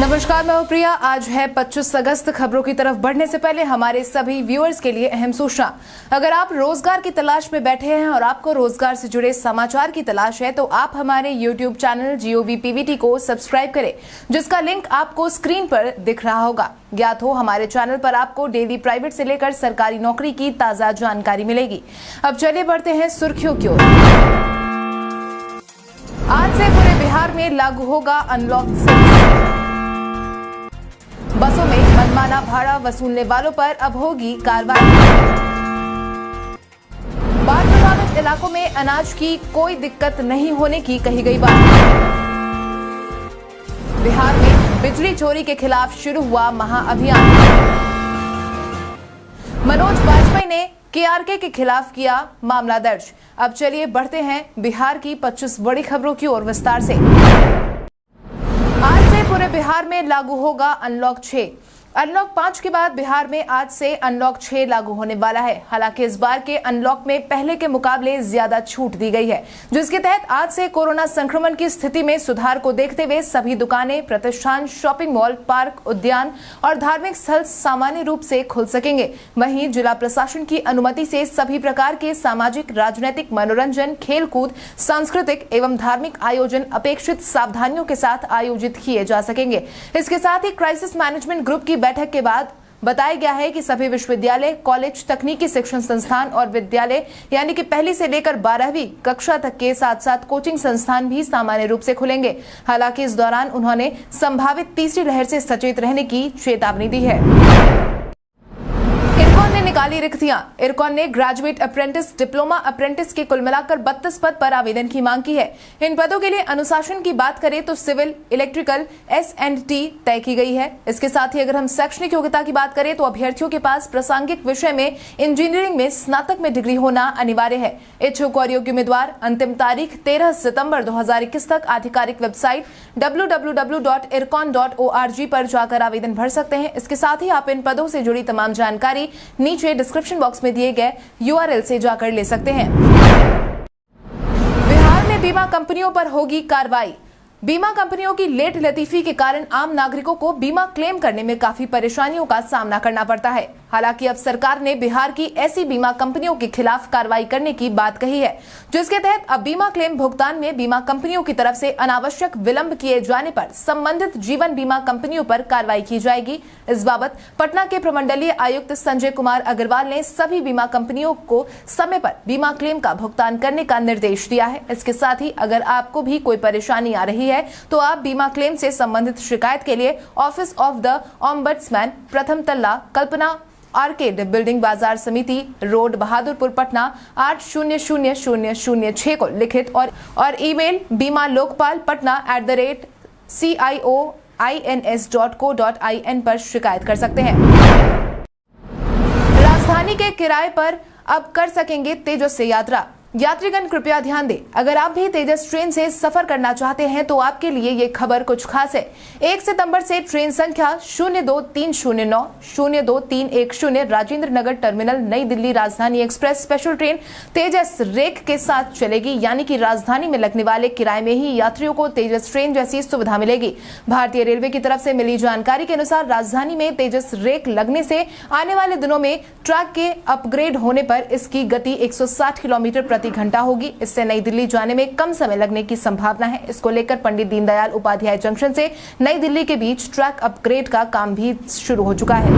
नमस्कार, मैं हूं प्रिया। आज है 25 अगस्त। खबरों की तरफ बढ़ने से पहले हमारे सभी व्यूअर्स के लिए अहम सूचना। अगर आप रोजगार की तलाश में बैठे हैं और आपको रोजगार से जुड़े समाचार की तलाश है तो आप हमारे YouTube चैनल GOVPVT को सब्सक्राइब करें, जिसका लिंक आपको स्क्रीन पर दिख रहा होगा। ज्ञात हो, हमारे चैनल पर आपको डेली प्राइवेट से लेकर सरकारी नौकरी की ताजा जानकारी मिलेगी। अब चलिए बढ़ते हैं सुर्खियों की ओर। आज से पूरे बिहार में लागू होगा अनलॉक 6। बसों में मनमाना भाड़ा वसूलने वालों पर अब होगी कार्रवाई। बाढ़ प्रभावित इलाकों में अनाज की कोई दिक्कत नहीं होने की कही गई बात। बिहार में बिजली चोरी के खिलाफ शुरू हुआ महाअभियान। मनोज वाजपेयी ने KRK के खिलाफ किया मामला दर्ज। अब चलिए बढ़ते हैं बिहार की 25 बड़ी खबरों की ओर विस्तार से। आज से पूरे बिहार में लागू होगा अनलॉक 6। अनलॉक 5 के बाद बिहार में आज से अनलॉक 6 लागू होने वाला है। हालांकि इस बार के अनलॉक में पहले के मुकाबले ज्यादा छूट दी गई है, जिसके तहत आज से कोरोना संक्रमण की स्थिति में सुधार को देखते हुए सभी दुकानें, प्रतिष्ठान, शॉपिंग मॉल, पार्क, उद्यान और धार्मिक स्थल सामान्य रूप से खुल सकेंगे। वहीं जिला प्रशासन की अनुमति से सभी प्रकार के सामाजिक, राजनीतिक, मनोरंजन, खेलकूद, सांस्कृतिक एवं धार्मिक आयोजन अपेक्षित सावधानियों के साथ आयोजित किए जा सकेंगे। इसके साथ ही क्राइसिस मैनेजमेंट ग्रुप की बैठक के बाद बताया गया है कि सभी विश्वविद्यालय, कॉलेज, तकनीकी शिक्षण संस्थान और विद्यालय यानी कि पहली से लेकर 12वीं कक्षा तक के साथ साथ कोचिंग संस्थान भी सामान्य रूप से खुलेंगे। हालांकि इस दौरान उन्होंने संभावित तीसरी लहर से सचेत रहने की चेतावनी दी है। इरकॉन ने निकाली रिक्तियां। इरकॉन ने ग्रेजुएट अप्रेंटिस, डिप्लोमा अप्रेंटिस के कुल मिलाकर 32 पद पर आवेदन की मांग की है। इन पदों के लिए अनुशासन की बात करें तो सिविल, इलेक्ट्रिकल, S&T तय की गई है। इसके साथ ही अगर हम शैक्षणिक योग्यता की बात करें तो अभ्यर्थियों के पास प्रासंगिक विषय में इंजीनियरिंग में स्नातक में डिग्री होना अनिवार्य है। इच्छुक और योग्य उम्मीदवार अंतिम तारीख 13 सितंबर 2021 तक आधिकारिक वेबसाइट www.ircon.org पर जाकर आवेदन भर सकते हैं। इसके साथ ही आप इन पदों से जुड़ी तमाम जानकारी नीचे डिस्क्रिप्शन बॉक्स में दिए गए URL से जाकर ले सकते हैं। बिहार में बीमा कंपनियों पर होगी कार्रवाई। बीमा कंपनियों की लेट लतीफी के कारण आम नागरिकों को बीमा क्लेम करने में काफी परेशानियों का सामना करना पड़ता है। हालांकि अब सरकार ने बिहार की ऐसी बीमा कंपनियों के खिलाफ कार्रवाई करने की बात कही है, जिसके तहत अब बीमा क्लेम भुगतान में बीमा कंपनियों की तरफ से अनावश्यक विलंब किए जाने पर संबंधित जीवन बीमा कंपनियों पर कार्रवाई की जाएगी। इस बाबत पटना के प्रमंडलीय आयुक्त संजय कुमार अग्रवाल ने सभी बीमा कंपनियों को समय पर बीमा क्लेम का भुगतान करने का निर्देश दिया है। इसके साथ ही अगर आपको भी कोई परेशानी आ रही है तो आप बीमा क्लेम से संबंधित शिकायत के लिए ऑफिस ऑफ द ओम्बड्समैन, प्रथम तल्ला, कल्पना आर्केड बिल्डिंग, बाजार समिति रोड, बहादुरपुर, पटना 800006 को लिखित और ईमेल bimalockpal@CIOINS.co.in पर शिकायत कर सकते हैं। राजधानी के किराए पर अब कर सकेंगे तेजस से यात्रा। यात्रीगण कृपया ध्यान दें, अगर आप भी तेजस ट्रेन से सफर करना चाहते हैं तो आपके लिए ये खबर कुछ खास है। 1 सितंबर से ट्रेन संख्या 02309 02310 राजेंद्र नगर टर्मिनल नई दिल्ली राजधानी एक्सप्रेस स्पेशल ट्रेन तेजस रेक के साथ चलेगी, यानी कि राजधानी में लगने वाले किराए में ही यात्रियों को तेजस ट्रेन जैसी सुविधा मिलेगी। भारतीय रेलवे की तरफ से मिली जानकारी के अनुसार राजधानी में तेजस रेक लगने से आने वाले दिनों में ट्रैक के अपग्रेड होने पर इसकी गति 160 किलोमीटर प्रति घंटा होगी। इससे नई दिल्ली जाने में कम समय लगने की संभावना है। इसको लेकर पंडित दीनदयाल उपाध्याय जंक्शन से नई दिल्ली के बीच ट्रैक अपग्रेड का काम भी शुरू हो चुका है।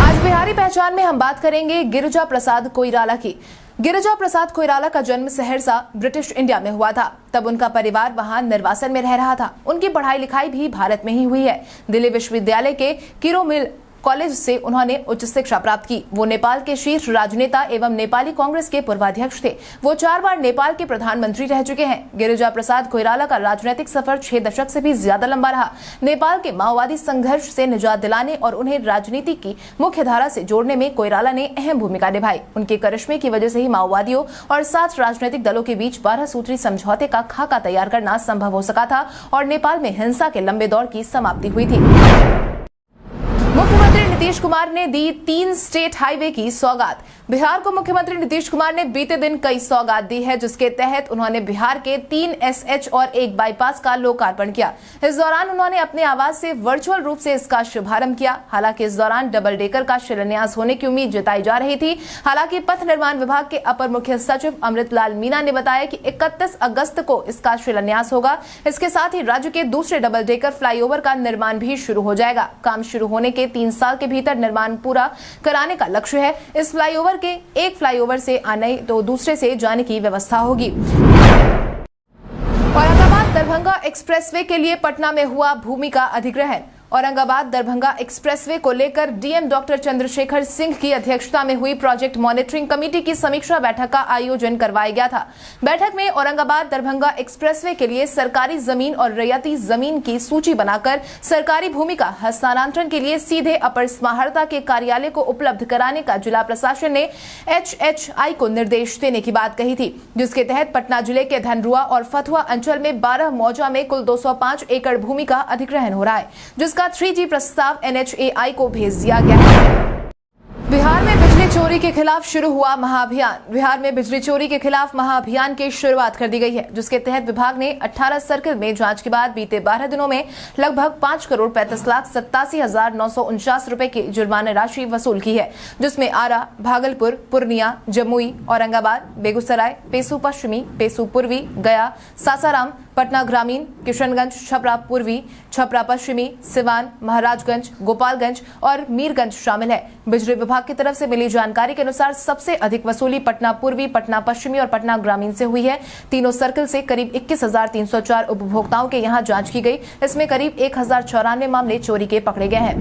आज बिहारी पहचान में हम बात करेंगे गिरिजा प्रसाद कोइराला की। गिरिजा प्रसाद कोइराला का जन्म सहरसा, ब्रिटिश इंडिया में हुआ था। तब उनका परिवार वहां निर्वासन में रह रहा था। उनकी पढ़ाई लिखाई भी भारत में ही हुई है। दिल्ली विश्वविद्यालय के किरोमिल कॉलेज से उन्होंने उच्च शिक्षा प्राप्त की। वो नेपाल के शीर्ष राजनेता एवं नेपाली कांग्रेस के पूर्वाध्यक्ष थे। वो 4 बार नेपाल के प्रधानमंत्री रह चुके हैं। गिरिजा प्रसाद कोइराला का राजनीतिक सफर 6 दशक से भी ज्यादा लंबा रहा। नेपाल के माओवादी संघर्ष से निजात दिलाने और उन्हें राजनीति की मुख्य धारा से जोड़ने में कोइराला ने अहम भूमिका निभाई। उनके करिश्मे की वजह से ही माओवादियों और 7 राजनीतिक दलों के बीच 12 सूत्री समझौते का खाका तैयार करना संभव हो सका था और नेपाल में हिंसा के लंबे दौर की समाप्ति हुई थी। मुख्यमंत्री नीतीश कुमार ने दी 3 स्टेट हाईवे की सौगात। बिहार को मुख्यमंत्री नीतीश कुमार ने बीते दिन कई सौगात दी है, जिसके तहत उन्होंने बिहार के 3 एसएच और 1 बाईपास का लोकार्पण किया। इस दौरान उन्होंने अपने आवास से वर्चुअल रूप से इसका शुभारंभ किया। हालांकि इस दौरान डबल डेकर का शिलान्यास होने की उम्मीद जताई जा रही थी। हालांकि पथ निर्माण विभाग के अपर मुख्य सचिव अमृतलाल मीना ने बताया कि 31 अगस्त को इसका शिलान्यास होगा। इसके साथ ही राज्य के दूसरे डबल डेकर फ्लाईओवर का निर्माण भी शुरू हो जाएगा। काम शुरू होने के 3 साल के भीतर निर्माण पूरा कराने का लक्ष्य है। इस फ्लाईओवर के एक फ्लाईओवर से आने तो दूसरे से जाने की व्यवस्था होगी। औरंगाबाद दरभंगा एक्सप्रेसवे के लिए पटना में हुआ भूमि का अधिग्रहण। औरंगाबाद दरभंगा एक्सप्रेसवे को लेकर डीएम डॉक्टर चंद्रशेखर सिंह की अध्यक्षता में हुई प्रोजेक्ट मॉनिटरिंग कमेटी की समीक्षा बैठक का आयोजन करवाया गया था। बैठक में औरंगाबाद दरभंगा एक्सप्रेसवे के लिए सरकारी जमीन और रैयती जमीन की सूची बनाकर सरकारी भूमि का हस्तांतरण के लिए सीधे अपर समाहर्ता के कार्यालय को उपलब्ध कराने का जिला प्रशासन ने एचएचआई को निर्देश देने की बात कही थी, जिसके तहत पटना जिले के धनरुआ और फतुहा अंचल में 12 मौजा में कुल 205 एकड़ भूमि का अधिग्रहण हो रहा है, जिसका 3G प्रस्ताव एनएचएआई को भेज दिया गया है। बिहार में बिजली चोरी के खिलाफ शुरू हुआ महाअभियान। बिहार में बिजली चोरी के खिलाफ महाअभियान की शुरुआत कर दी गई है, जिसके तहत विभाग ने 18 सर्किल में जांच के बाद बीते 12 दिनों में लगभग 5,35,87,949 रुपए की जुर्माना राशि वसूल की है, जिसमें आरा, भागलपुर, पूर्णिया, जमुई, औरंगाबाद, बेगूसराय, पेशू पश्चिमी, पेशू पूर्वी, गया, सासाराम, पटना ग्रामीण, किशनगंज, छपरा पूर्वी, छपरा पश्चिमी, सिवान, महाराजगंज, गोपालगंज और मीरगंज शामिल है। बिजली विभाग की तरफ से मिली जानकारी के अनुसार सबसे अधिक वसूली पटना पूर्वी, पटना पश्चिमी और पटना ग्रामीण से हुई है। तीनों सर्किल से करीब 21,304 उपभोक्ताओं के यहां जांच की गई। इसमें करीब 1,094 मामले चोरी के पकड़े गए हैं।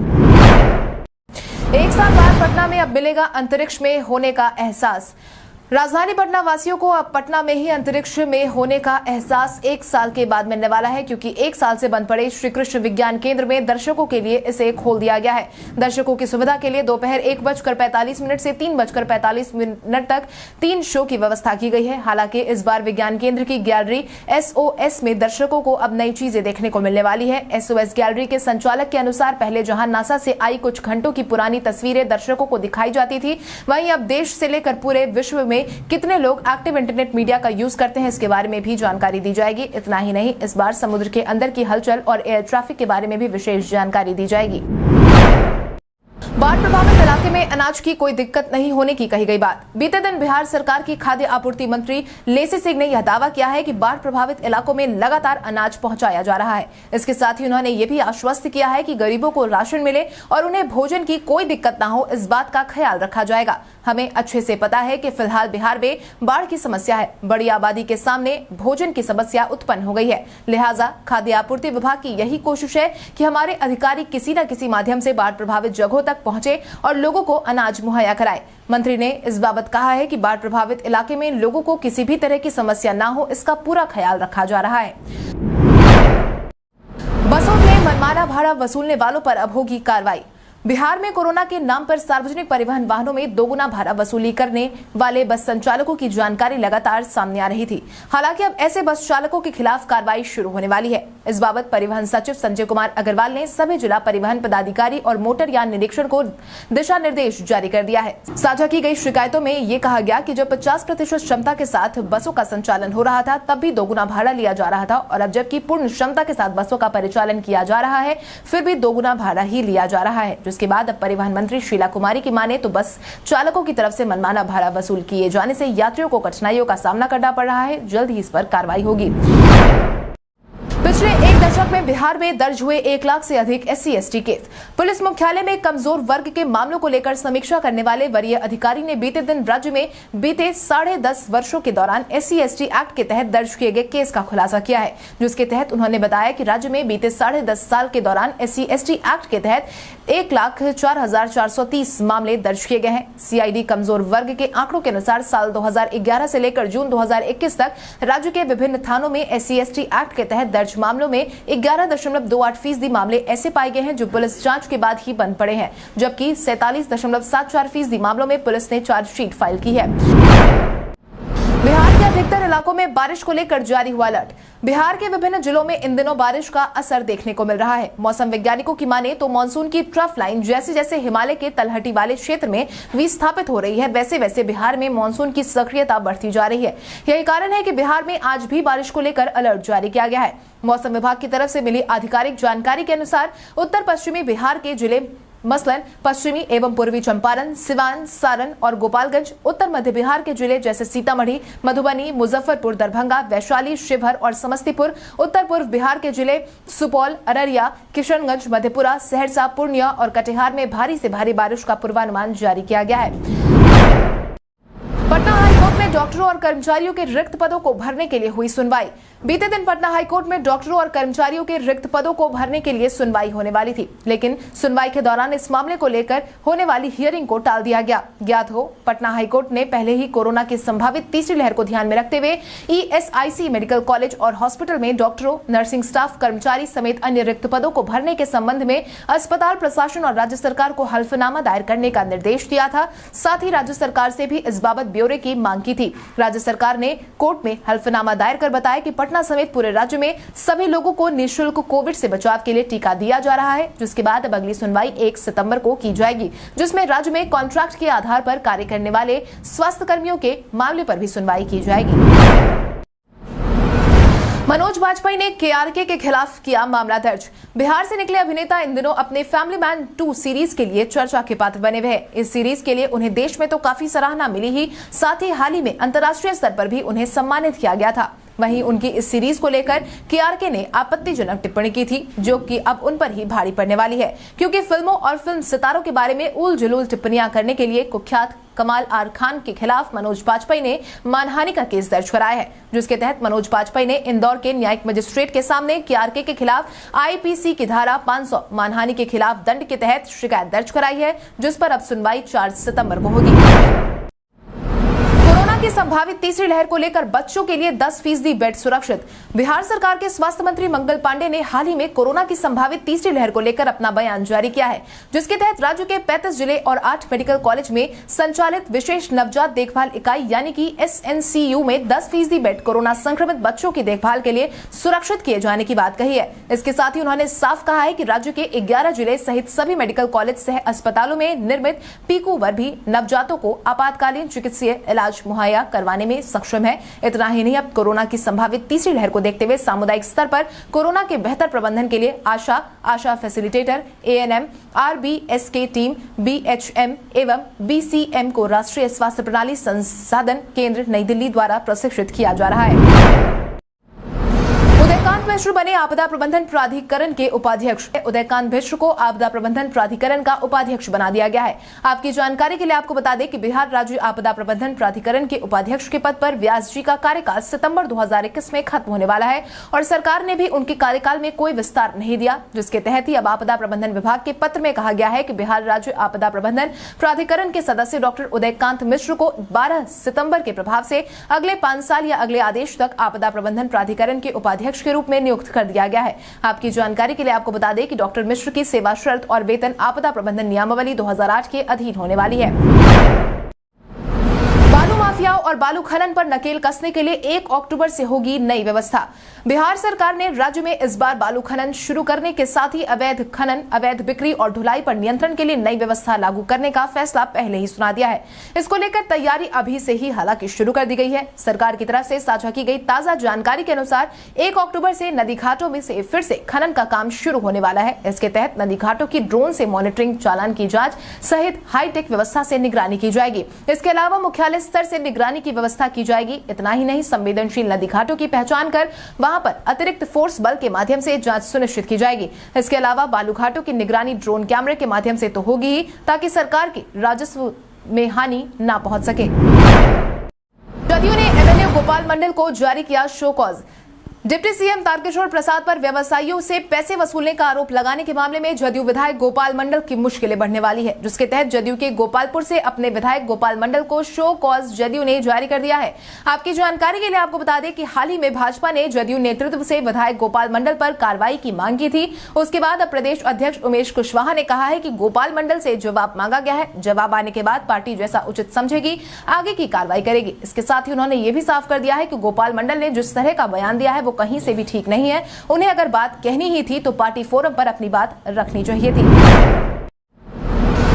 एक साल बाद पटना में अब मिलेगा अंतरिक्ष में होने का एहसास। राजधानी पटना वासियों को अब पटना में ही अंतरिक्ष में होने का एहसास 1 साल के बाद मिलने वाला है, क्योंकि 1 साल से बंद पड़े श्री कृष्ण विज्ञान केंद्र में दर्शकों के लिए इसे खोल दिया गया है। दर्शकों की सुविधा के लिए दोपहर 1:45 से 3:45 तक 3 शो की व्यवस्था की गई है। हालांकि इस बार विज्ञान केंद्र की गैलरी SOS में दर्शकों को अब नई चीजें देखने को मिलने वाली है। SOS गैलरी के संचालक के अनुसार पहले जहां नासा से आई कुछ घंटों की पुरानी तस्वीरें दर्शकों को दिखाई जाती थी, वहीं अब देश से लेकर पूरे विश्व में कितने लोग एक्टिव इंटरनेट मीडिया का यूज करते हैं, इसके बारे में भी जानकारी दी जाएगी। इतना ही नहीं, इस बार समुद्र के अंदर की हलचल और एयर ट्रैफिक के बारे में भी विशेष जानकारी दी जाएगी। बाढ़ प्रभावित इलाके में अनाज की कोई दिक्कत नहीं होने की कही गई बात। बीते दिन बिहार सरकार की खाद्य आपूर्ति मंत्री लेसी सिंह ने यह दावा किया है कि बाढ़ प्रभावित इलाकों में लगातार अनाज पहुंचाया जा रहा है। इसके साथ ही उन्होंने ये भी आश्वस्त किया है कि गरीबों को राशन मिले और उन्हें भोजन की कोई दिक्कत न हो, इस बात का ख्याल रखा जाएगा। हमें अच्छे से पता है कि फिलहाल बिहार में बाढ़ की समस्या है, बड़ी आबादी के सामने भोजन की समस्या उत्पन्न हो गई है। लिहाजा खाद्य आपूर्ति विभाग की यही कोशिश है कि हमारे अधिकारी किसी न किसी माध्यम से बाढ़ प्रभावित जगहों तक पहुंचे और लोगों को अनाज मुहैया कराए। मंत्री ने इस बाबत कहा है कि बाढ़ प्रभावित इलाके में लोगों को किसी भी तरह की समस्या न हो, इसका पूरा ख्याल रखा जा रहा है। बसों में मनमाना भाड़ा वसूलने वालों पर अब होगी कार्रवाई। बिहार में कोरोना के नाम पर सार्वजनिक परिवहन वाहनों में दोगुना भाड़ा वसूली करने वाले बस संचालकों की जानकारी लगातार सामने आ रही थी। हालांकि अब ऐसे बस चालकों के खिलाफ कार्रवाई शुरू होने वाली है। इस बाबत परिवहन सचिव संजय कुमार अग्रवाल ने सभी जिला परिवहन पदाधिकारी और मोटर यान निरीक्षण को दिशा निर्देश जारी कर दिया है। साझा की गई शिकायतों में ये कहा गया कि जब 50% क्षमता के साथ बसों का संचालन हो रहा था, तब भी दोगुना भाड़ा लिया जा रहा था, और अब जबकि पूर्ण क्षमता के साथ बसों का परिचालन किया जा रहा है, फिर भी दोगुना भाड़ा ही लिया जा रहा है। जिसके बाद अब परिवहन मंत्री शीला कुमारी की माने तो बस चालकों की तरफ से मनमाना भाड़ा वसूल किए जाने से यात्रियों को कठिनाइयों का सामना करना पड़ रहा है। जल्द ही इस पर कार्रवाई होगी। पिछले 1 दशक में बिहार में दर्ज हुए 1 लाख से अधिक SC/ST केस। पुलिस मुख्यालय में कमजोर वर्ग के मामलों को लेकर समीक्षा करने वाले वरीय अधिकारी ने बीते दिन राज्य में बीते 10.5 वर्षों के दौरान SC/ST एक्ट के तहत दर्ज किए गए केस का खुलासा किया है, जिसके तहत उन्होंने बताया कि राज्य में बीते 10.5 साल के दौरान SC/ST एक्ट के तहत 1,04,430 मामले दर्ज किए गए हैं। CID कमजोर वर्ग के आंकड़ों के अनुसार साल 2011 से लेकर जून 2021 तक राज्य के विभिन्न थानों में SC/ST एक्ट के तहत दर्ज मामलों में 11.28% मामले ऐसे पाए गए हैं जो पुलिस जांच के बाद ही बंद पड़े हैं, जबकि 47.74% मामलों में पुलिस ने चार्जशीट फाइल की है। बिहार के अधिकतर इलाकों में बारिश को लेकर जारी हुआ अलर्ट। बिहार के विभिन्न जिलों में इन दिनों बारिश का असर देखने को मिल रहा है। मौसम वैज्ञानिकों की माने तो मानसून की ट्रफ लाइन जैसे जैसे हिमालय के तलहटी वाले क्षेत्र में विस्थापित हो रही है, वैसे वैसे बिहार में मानसून की सक्रियता बढ़ती जा रही है। यही कारण है कि बिहार में आज भी बारिश को लेकर अलर्ट जारी किया गया है। मौसम विभाग की तरफ से मिली आधिकारिक जानकारी के अनुसार उत्तर पश्चिमी बिहार के जिले मसलन पश्चिमी एवं पूर्वी चंपारण, सिवान, सारण और गोपालगंज, उत्तर मध्य बिहार के जिले जैसे सीतामढ़ी, मधुबनी, मुजफ्फरपुर, दरभंगा, वैशाली, शिवहर और समस्तीपुर, उत्तर पूर्व बिहार के जिले सुपौल, अररिया, किशनगंज, मधेपुरा, सहरसा, पूर्णिया और कटिहार में भारी से भारी बारिश का पूर्वानुमान जारी किया गया है। पटना हाईकोर्ट में डॉक्टरों और कर्मचारियों के रिक्त पदों को भरने के लिए हुई सुनवाई। बीते दिन पटना हाईकोर्ट में डॉक्टरों और कर्मचारियों के रिक्त पदों को भरने के लिए सुनवाई होने वाली थी, लेकिन सुनवाई के दौरान इस मामले को लेकर होने वाली हियरिंग को टाल दिया गया। ज्ञात हो, पटना हाईकोर्ट ने पहले ही कोरोना की संभावित तीसरी लहर को ध्यान में रखते हुए ईएसआईसी मेडिकल कॉलेज और हॉस्पिटल में डॉक्टरों, नर्सिंग स्टाफ, कर्मचारी समेत अन्य रिक्त पदों को भरने के संबंध में अस्पताल प्रशासन और राज्य सरकार को हल्फनामा दायर करने का निर्देश दिया था। साथ ही राज्य सरकार से भी इस बाबत ब्यौरे की मांग की थी। राज्य सरकार ने कोर्ट में हल्फनामा दायर कर बताया कि पटना समेत पूरे राज्य में सभी लोगों को निःशुल्क कोविड से बचाव के लिए टीका दिया जा रहा है, जिसके बाद अब अगली सुनवाई 1 सितंबर को की जाएगी, जिसमें राज्य में कॉन्ट्रैक्ट के आधार पर कार्य करने वाले स्वास्थ्य कर्मियों के मामले पर भी सुनवाई की जाएगी। मनोज बाजपेयी ने केआरके के खिलाफ किया मामला दर्ज। बिहार से निकले अभिनेता इन दिनों अपने फैमिली मैन 2 सीरीज के लिए चर्चा के पात्र बने हुए हैं। इस सीरीज के लिए उन्हें देश में तो काफी सराहना मिली ही, साथ ही हाल ही में अंतर्राष्ट्रीय स्तर पर भी उन्हें सम्मानित किया गया था। वहीं उनकी इस सीरीज को लेकर केआरके ने आपत्तिजनक टिप्पणी की थी, जो कि अब उन पर ही भारी पड़ने वाली है, क्योंकि फिल्मों और फिल्म सितारों के बारे में उल जुलूल टिप्पणियां करने के लिए कुख्यात कमाल आर खान के खिलाफ मनोज बाजपेयी ने मानहानि का केस दर्ज कराया है, जिसके तहत मनोज बाजपेयी ने इंदौर के न्यायिक मजिस्ट्रेट के सामने केआरके के खिलाफ आईपीसी की धारा 500 मानहानि के खिलाफ दंड के तहत शिकायत दर्ज कराई है, जिस पर अब सुनवाई 4 सितंबर को होगी। की संभावित तीसरी लहर को लेकर बच्चों के लिए 10% बेड सुरक्षित। बिहार सरकार के स्वास्थ्य मंत्री मंगल पांडे ने हाल ही में कोरोना की संभावित तीसरी लहर को लेकर अपना बयान जारी किया है, जिसके तहत राज्य के 35 जिले और 8 मेडिकल कॉलेज में संचालित विशेष नवजात देखभाल इकाई यानी कि SNCU में 10% बेड कोरोना संक्रमित बच्चों की देखभाल के लिए सुरक्षित किए जाने की बात कही है। इसके साथ ही उन्होंने साफ कहा है कि राज्य के 11 जिले सहित सभी मेडिकल कॉलेज सह अस्पतालों में निर्मित पीकू वर भी नवजातों को आपातकालीन चिकित्सीय इलाज मुहैया करवाने में सक्षम है। इतना ही नहीं, अब कोरोना की संभावित तीसरी लहर को देखते हुए सामुदायिक स्तर पर कोरोना के बेहतर प्रबंधन के लिए ASHA facilitator, ANM, RBSK team, BHM एवं BCM को राष्ट्रीय स्वास्थ्य प्रणाली संसाधन केंद्र नई दिल्ली द्वारा प्रशिक्षित किया जा रहा है। उदयकांत मिश्र बने आपदा प्रबंधन प्राधिकरण के उपाध्यक्ष। उदयकांत मिश्र को आपदा प्रबंधन प्राधिकरण का उपाध्यक्ष बना दिया गया है। आपकी जानकारी के लिए आपको बता दें कि बिहार राज्य आपदा प्रबंधन प्राधिकरण के उपाध्यक्ष के पद पर व्यास जी का कार्यकाल सितंबर 2021 में खत्म होने वाला है और सरकार ने भी उनके कार्यकाल में कोई विस्तार नहीं दिया, जिसके तहत ही अब आपदा प्रबंधन विभाग के पत्र में कहा गया है कि बिहार राज्य आपदा प्रबंधन प्राधिकरण के सदस्य डॉक्टर उदयकांत मिश्र को 12 सितंबर के प्रभाव से अगले 5 साल या अगले आदेश तक आपदा प्रबंधन प्राधिकरण के उपाध्यक्ष के रूप में नियुक्त कर दिया गया है। आपकी जानकारी के लिए आपको बता दें कि डॉक्टर मिश्र की सेवा शर्त और वेतन आपदा प्रबंधन नियमावली 2008 के अधीन होने वाली है। बालू माफिया और बालू खनन पर नकेल कसने के लिए 1 अक्टूबर से होगी नई व्यवस्था। बिहार सरकार ने राज्य में इस बार बालू खनन शुरू करने के साथ ही अवैध खनन, अवैध बिक्री और ढुलाई पर नियंत्रण के लिए नई व्यवस्था लागू करने का फैसला पहले ही सुना दिया है। इसको लेकर तैयारी अभी से ही हालांकि शुरू कर दी गई है। सरकार की तरफ से साझा की गई ताजा जानकारी के अनुसार 1 अक्टूबर से नदी घाटों में से फिर से खनन का काम शुरू होने वाला है। इसके तहत नदी घाटों की ड्रोन से मॉनिटरिंग, चालान की जांच सहित हाईटेक व्यवस्था से निगरानी की जाएगी। इसके अलावा मुख्यालय स्तर से निगरानी की व्यवस्था की जाएगी। इतना ही नहीं, संवेदनशील नदी घाटों की पहचान कर वहां पर अतिरिक्त फोर्स बल के माध्यम से जांच सुनिश्चित की जाएगी। इसके अलावा बालू घाटों की निगरानी ड्रोन कैमरे के माध्यम से तो होगी ही, ताकि सरकार की राजस्व में हानि न पहुंच सके। जदयू ने MLA गोपाल मंडल को जारी किया show cause. Deputy CM Tarkishore Prasad पर व्यवसायियों से पैसे वसूलने का आरोप लगाने के मामले में जदयू विधायक गोपाल मंडल की मुश्किलें बढ़ने वाली है, जिसके तहत जदयू के गोपालपुर से अपने विधायक गोपाल मंडल को शो कॉज जदयू ने जारी कर दिया है। आपकी जानकारी के लिए आपको बता दें कि हाल ही में भाजपा ने जदयू नेतृत्व से विधायक गोपाल मंडल पर कार्रवाई की मांग की थी। उसके बाद अब प्रदेश अध्यक्ष उमेश कुशवाहा ने कहा है कि गोपाल मंडल से जवाब मांगा गया है, जवाब आने के बाद पार्टी जैसा उचित समझेगी आगे की कार्रवाई करेगी। इसके साथ ही उन्होंने ये भी साफ कर दिया है कि गोपाल मंडल ने जिस तरह का बयान दिया है वो कहीं से भी ठीक नहीं है। उन्हें अगर बात कहनी ही थी तो पार्टी फोरम पर अपनी बात रखनी चाहिए थी।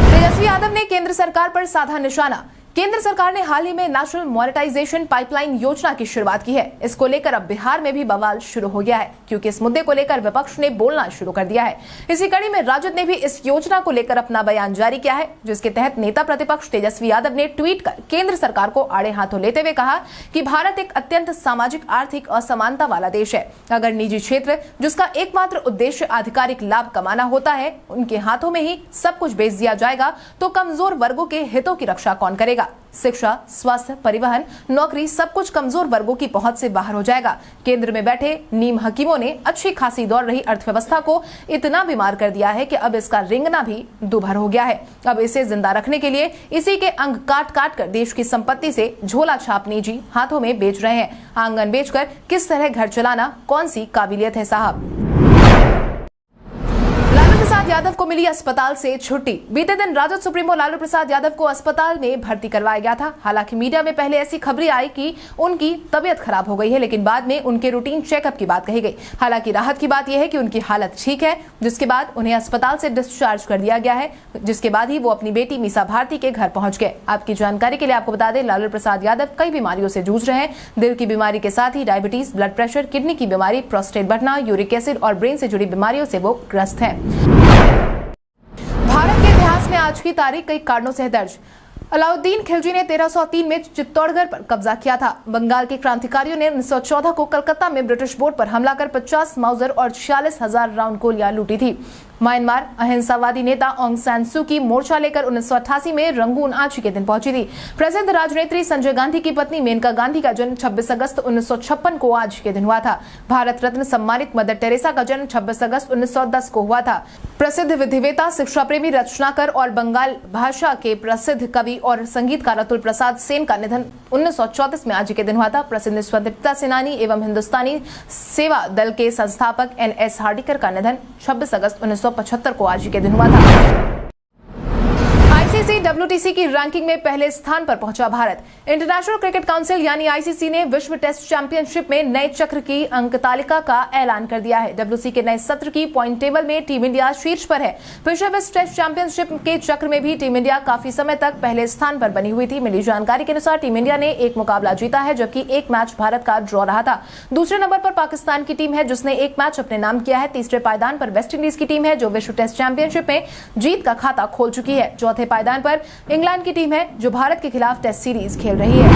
तेजस्वी यादव ने केंद्र सरकार पर साधा निशाना। केंद्र सरकार ने हाल ही में नेशनल मॉनेटाइजेशन पाइपलाइन योजना की शुरुआत की है। इसको लेकर अब बिहार में भी बवाल शुरू हो गया है, क्योंकि इस मुद्दे को लेकर विपक्ष ने बोलना शुरू कर दिया है। इसी कड़ी में राजद ने भी इस योजना को लेकर अपना बयान जारी किया है, जिसके तहत नेता प्रतिपक्ष तेजस्वी यादव ने ट्वीट कर केंद्र सरकार को आड़े हाथों लेते हुए कहा कि भारत एक अत्यंत सामाजिक आर्थिक असमानता वाला देश है। अगर निजी क्षेत्र, जिसका एकमात्र उद्देश्य आधिकारिक लाभ कमाना होता है, उनके हाथों में ही सब कुछ बेच दिया जाएगा तो कमजोर वर्गों के हितों की रक्षा कौन करेगा? शिक्षा, स्वास्थ्य, परिवहन, नौकरी सब कुछ कमजोर वर्गों की पहुंच से बाहर हो जाएगा। केंद्र में बैठे नीम हकीमों ने अच्छी खासी दौड़ रही अर्थव्यवस्था को इतना बीमार कर दिया है कि अब इसका रेंगना भी दुभर हो गया है। अब इसे जिंदा रखने के लिए इसी के अंग काट काट कर देश की संपत्ति से झोला छाप निजी हाथों में बेच रहे हैं। आंगन बेचकर किस तरह घर चलाना कौन सी काबिलियत है साहब। यादव को मिली अस्पताल से छुट्टी। बीते दिन राजद सुप्रीमो लालू प्रसाद यादव को अस्पताल में भर्ती करवाया गया था। हालांकि मीडिया में पहले ऐसी खबरें आई कि उनकी तबीयत खराब हो गई है, लेकिन बाद में उनके रूटीन चेकअप की बात कही गई। हालांकि राहत की बात यह है कि उनकी हालत ठीक है, जिसके बाद उन्हें अस्पताल से डिस्चार्ज कर दिया गया है, जिसके बाद ही वो अपनी बेटी मीसा भारती के घर पहुंच गए। आपकी जानकारी के लिए आपको बता दें, लालू प्रसाद यादव कई बीमारियों से जूझ रहे हैं। दिल की बीमारी के साथ ही डायबिटीज, ब्लड प्रेशर, किडनी की बीमारी, प्रोस्टेट बढ़ना, यूरिक एसिड और ब्रेन से जुड़ी बीमारियों से वो ग्रस्त है। भारत के इतिहास में आज की तारीख कई कारणों से दर्ज। अलाउद्दीन खिलजी ने 1303 में चित्तौड़गढ़ पर कब्जा किया था। बंगाल के क्रांतिकारियों ने 1914 को कलकत्ता में ब्रिटिश बोर्ड पर हमला कर 50 माउजर और 46,000 राउंड गोलियां लूटी थी। म्यांमार अहिंसावादी नेता ऑंग सान सू की मोर्चा लेकर 1988 में रंगून आज के दिन पहुंची थी। प्रसिद्ध राजनेत्री संजय गांधी की पत्नी मेनका गांधी का जन्म 26 अगस्त 1956 को आज के दिन हुआ था। भारत रत्न सम्मानित मदर टेरेसा का जन्म 26 अगस्त 1910 को हुआ था। प्रसिद्ध विधिवेता, शिक्षा प्रेमी, रचनाकार और बंगाल भाषा के प्रसिद्ध कवि और संगीतकार अतुल प्रसाद सेन का निधन 1934 में आज के दिन हुआ था। प्रसिद्ध स्वतंत्रता सेनानी एवं हिंदुस्तानी सेवा दल के संस्थापक NS हार्डिकर का निधन 26 अगस्त 1975 को आज के दिन हुआ था। आईसीसी WTC की रैंकिंग में पहले स्थान पर पहुंचा भारत। इंटरनेशनल क्रिकेट काउंसिल यानी ICC ने विश्व टेस्ट चैंपियनशिप में नए चक्र की अंक तालिका का ऐलान कर दिया है। WC के नए सत्र की पॉइंट टेबल में टीम इंडिया शीर्ष पर है। पिछले विश्व टेस्ट चैंपियनशिप के चक्र में भी टीम इंडिया काफी समय तक पहले स्थान पर बनी हुई थी। मिली जानकारी के अनुसार टीम इंडिया ने एक मुकाबला जीता है, जबकि एक मैच भारत का ड्रॉ रहा था। दूसरे नंबर पर पाकिस्तान की टीम है, जिसने एक मैच अपने नाम किया है। तीसरे पायदान पर वेस्ट इंडीज की टीम है, जो विश्व टेस्ट चैंपियनशिप में जीत का खाता खोल चुकी है। चौथे पायदान पर इंग्लैंड की टीम है, जो भारत के खिलाफ टेस्ट सीरीज खेल रही है।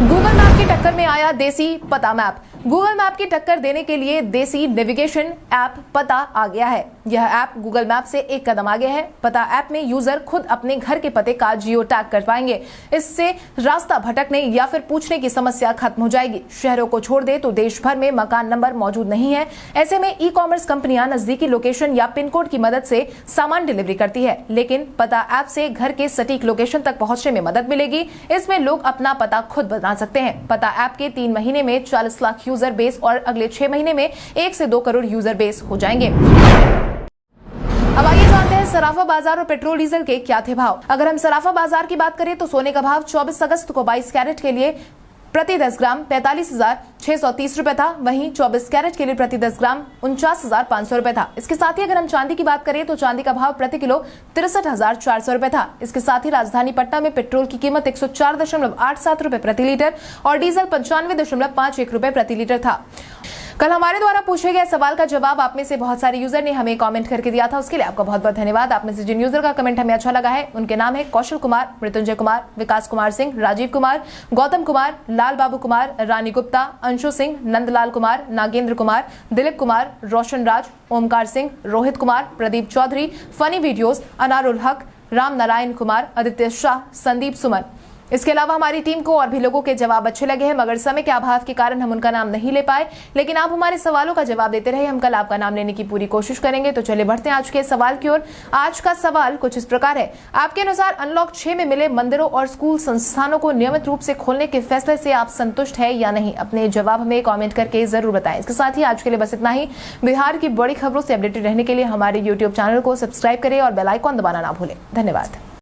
गूगल मैप की टक्कर में आया देसी पता मैप। गूगल मैप की टक्कर देने के लिए देसी नेविगेशन ऐप पता आ गया है। यह ऐप गूगल मैप से एक कदम आगे है। पता ऐप में यूजर खुद अपने घर के पते का जियो टैग कर पाएंगे। इससे रास्ता भटकने या फिर पूछने की समस्या खत्म हो जाएगी। शहरों को छोड़ दे तो देश भर में मकान नंबर मौजूद नहीं है। ऐसे में ई-कॉमर्स कंपनियां नजदीकी लोकेशन या पिन कोड की मदद से सामान डिलीवरी करती है, लेकिन पता ऐप से घर के सटीक लोकेशन तक पहुंचने में मदद मिलेगी। इसमें लोग अपना पता खुद बता सकते हैं। पता ऐप के 3 महीने में 40 लाख यूजर बेस और अगले 6 महीने में 1 से 2 करोड़ यूजर बेस हो जाएंगे। अब आइए जानते हैं सराफा बाजार और पेट्रोल डीजल के क्या थे भाव। अगर हम सराफा बाजार की बात करें तो सोने का भाव 24 अगस्त को 22 कैरेट के लिए प्रति 10 ग्राम 45,630 रुपए था। वहीं 24 कैरेट के लिए प्रति 10 ग्राम 49,500 रुपए था। इसके साथ ही अगर हम चांदी की बात करें तो चांदी का भाव प्रति किलो 63,400 रुपए था। इसके साथ ही राजधानी पटना में पेट्रोल की कीमत 104.87 रुपए प्रति लीटर और डीजल 95.51 रुपए प्रति लीटर था। कल हमारे द्वारा पूछे गए सवाल का जवाब आप में से बहुत सारे यूजर ने हमें कमेंट करके दिया था, उसके लिए आपका बहुत बहुत धन्यवाद। आप में से जिन यूजर का कमेंट हमें अच्छा लगा है उनके नाम है कौशल कुमार, मृत्युंजय कुमार, विकास कुमार सिंह, राजीव कुमार, गौतम कुमार, लाल बाबू कुमार, रानी गुप्ता, अंशु सिंह, नंदलाल कुमार, नागेंद्र कुमार, दिलीप कुमार, रोशन राज, ओमकार सिंह, रोहित कुमार, प्रदीप चौधरी, फनी वीडियोस, अनारुल हक, राम नारायण कुमार, आदित्य शाह, संदीप सुमन, इसके अलावा हमारी टीम को और भी लोगों के जवाब अच्छे लगे हैं, मगर समय के अभाव के कारण हम उनका नाम नहीं ले पाए। लेकिन आप हमारे सवालों का जवाब देते रहे, हम कल आपका नाम लेने की पूरी कोशिश करेंगे। तो चलिए बढ़ते हैं आज के सवाल की ओर। आज का सवाल कुछ इस प्रकार है, आपके अनुसार अनलॉक 6 में मिले मंदिरों और स्कूल संस्थानों को नियमित रूप से खोलने के फैसले से आप संतुष्ट है या नहीं? अपने जवाब हमें कॉमेंट करके जरूर बताएं। इसके साथ ही आज के लिए बस इतना ही। बिहार की बड़ी खबरों से अपडेटेड रहने के लिए हमारे यूट्यूब चैनल को सब्सक्राइब करें और बेल आइकॉन दबाना ना भूलें। धन्यवाद।